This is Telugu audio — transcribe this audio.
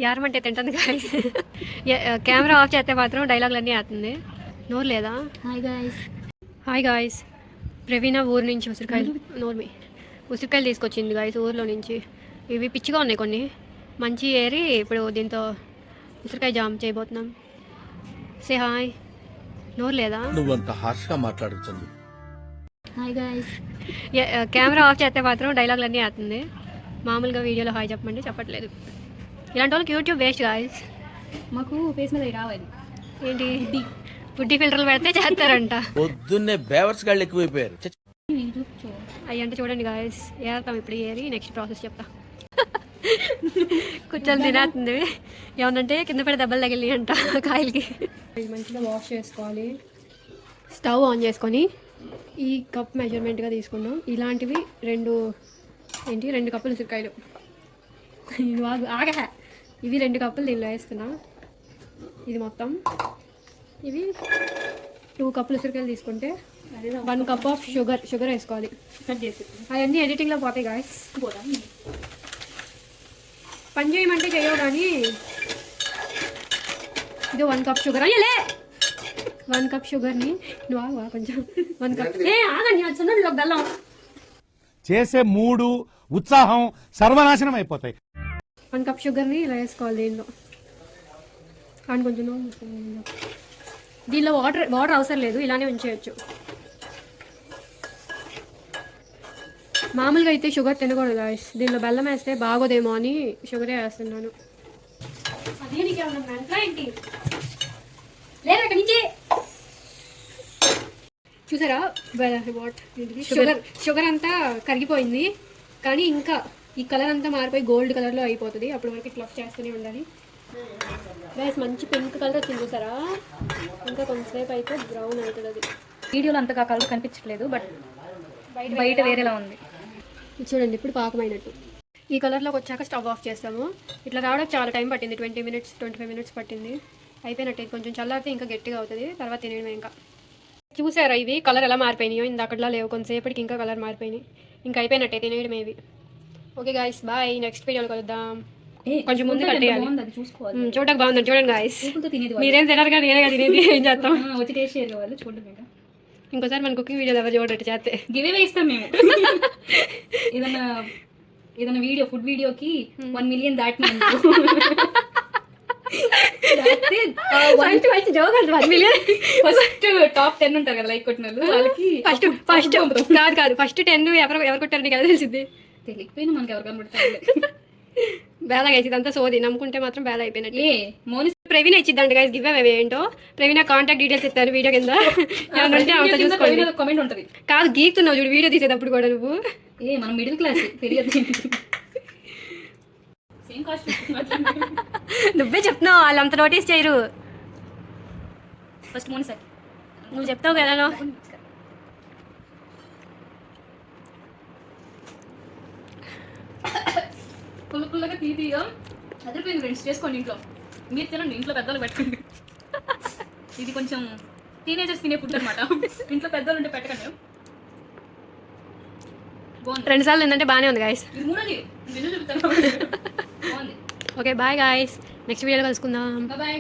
యారమంటే తింటుంది గాయస్. కెమెరా ఆఫ్ చేస్తే మాత్రం డైలాగులన్నీ అవుతుంది. నోరు లేదా? Hi guys. ప్రవీణ ఊరు నుంచి ఉసిరికాయలు ఉసిరికాయలు తీసుకొచ్చింది గాయస్ ఊర్లో నుంచి. ఇవి పిచ్చిగా ఉన్నాయి కొన్ని, మంచి ఏరి ఇప్పుడు దీంతో ఉసిరికాయ జామ్ చేయబోతున్నాం. Say hi. నోరు లేదా? నువ్వంత హార్ష్గా మాట్లాడుతుంది. Hi guys. కెమెరా ఆఫ్ చేస్తే మాత్రం డైలాగులన్నీ అవుతుంది. మామూలుగా వీడియోలో హాయ్ చెప్పమంటే చెప్పట్లేదు. ఇలాంటి వాళ్ళకి యూట్యూబ్ వేస్ట్ గాయస్. మాకు ఫేస్ మీద రావాలి ఏంటి ఫుడ్డీ ఫిల్టర్లు పెడితే చేస్తారంట. పొద్దున్నే బేవర్స్ గాళ్ళు ఎక్కువైపోయారు. అవి అంటే చూడండి గాయస్, ఏరుతాం ఇప్పుడు ఏరి నెక్స్ట్ ప్రాసెస్ చెప్తా. కూర్చొని తినేస్తుంది. ఏమన్నంటే కింద పడి దెబ్బలు తగిలి అంట కాయలకి. మంచిగా వాష్ చేసుకోవాలి. స్టవ్ ఆన్ చేసుకొని ఈ కప్ మెజర్మెంట్గా తీసుకున్నాం. ఇలాంటివి రెండు కప్పులు ఉసిరికాయలు. ఆగా ఇవి 2 కప్పులు దీనిలో వేస్తున్నా. ఇది మొత్తం ఇవి 2 కప్పులు ఉసిరికాయలు తీసుకుంటే 1 కప్ ఆఫ్ షుగర్ వేసుకోవాలి. అవన్నీ ఎడిటింగ్లో పోతాయి గాయస్. పని చేయమంటే చేయవు కానీ ఇది 1 కప్ షుగర్ అయ్యలే. 1 కప్ షుగర్ని నువ్వు ఆగా కొంచెం 1 కప్ ఆగండి బెల్లం చేసే మూడు ఉత్సాహం సర్వనాశనం అయిపోతాయి. 1 కప్ షుగర్ని ఇలా వేసుకోవాలి దీనిలో. కానీ కొంచెం దీనిలో వాటర్ అవసరం లేదు, ఇలానే ఉంచేయచ్చు. మామూలుగా అయితే షుగర్ తినకూడదు గాయస్. దీనిలో బెల్లం వేస్తే బాగోదేమో అని షుగరే వేస్తున్నాను. చూసారా షుగర్ అంతా కరిగిపోయింది, కానీ ఇంకా ఈ కలర్ అంతా మారిపోయి గోల్డ్ కలర్లో అయిపోతుంది. అప్పటి వరకు ఇట్లా చేస్తూనే ఉండాలి గైస్. మంచి పింక్ కలర్ వచ్చింది చూసారా. ఇంకా కొంతసేపు అయితే బ్రౌన్ అవుతుంది. అది వీడియోలో అంతగా కలర్ కనిపించట్లేదు, బట్ బయట వేరేలా ఉంది. చూడండి ఇప్పుడు పాకమైనట్టు. ఈ కలర్లోకి వచ్చాక స్టవ్ ఆఫ్ చేస్తాము. ఇట్లా రావడానికి చాలా టైం పట్టింది, 25 మినిట్స్ పట్టింది. అయిపోయినట్టు. కొంచెం చల్లారితే ఇంకా గట్టిగా అవుతుంది. తర్వాత తినేయడమే. ఇంకా చూసారా ఇవి కలర్ ఎలా మారిపోయినాయో. ఇందాకట్లా లేవు, కొంతసేపటికి ఇంకా కలర్ మారిపోయినాయి. ఇంకా అయిపోయినట్టే తినేయడమే ఇవి. Okay guys, bye. నెక్స్ట్ వీడియోలో కలుద్దాం. కొంచెం ముందు కట్టేయాలి. చూడడానికి బాగుందండి చూడండి గాయస్. మీరేం తినరు కానీ నేనే తినేది. ఏం చేస్తాం, వచ్చి టేస్ట్ చేయరు వాళ్ళు చూడండి. ఇంకోసారి మన కుకింగ్ వీడియోలు ఎవరు చూడట్టు చేస్తే గివే వేస్తాం మేము. ఏదైనా వీడియో ఫుడ్ వీడియోకి 1 మిలియన్ దాటిన ఫస్ట్ టాప్ 10 ఉంటారు కదా లైక్ కొట్టిన వాళ్ళకి ఫస్ట్ 10 ఎవరు కొట్టారు నీకు ఎలా తెలిసింది? తెలియకపోయినా మనకి ఎవరు కనబడతారు. బేలా గైస్ ఇదంతా సోది. నమ్ముకుంటే మాత్రం బేలా అయిపోయినట్టు. ప్రవీణ ఇచ్చిద్దంట గైస్ గివ్ అవే ఏంటో. ప్రవీణ కాంటాక్ట్ డీటెయిల్స్ ఇస్తారు వీడియో కింద. కామెంట్ ఉంటుంది. కాదు గీకుతున్నావు చూడు వీడియో తీసేటప్పుడు కూడా నువ్వు. మనం మిడిల్ క్లాస్ తెలియదు. నువ్వే చెప్తున్నావు, వాళ్ళు అంత నోటీస్ చేయరు. ఫస్ట్ మోని సార్ నువ్వు చెప్తావు కదా. పుల్లగా తీగా అదిరిపోయింది ఫ్రెండ్స్. చేసుకోండి ఇంట్లో. మీరు తినండి, ఇంట్లో పెద్దలు పెట్టుకోండి. ఇది కొంచెం టీనేజర్స్ తినే ఫుడ్ అనమాట. ఇంట్లో పెద్దలు ఉంటే పెట్టకండి. 2 సార్లు ఏంటంటే బాగానే ఉంది గాయస్. చెప్తాను. Okay bye guys. నెక్స్ట్ వీడియోలో కలుసుకుందాం. బాయ్.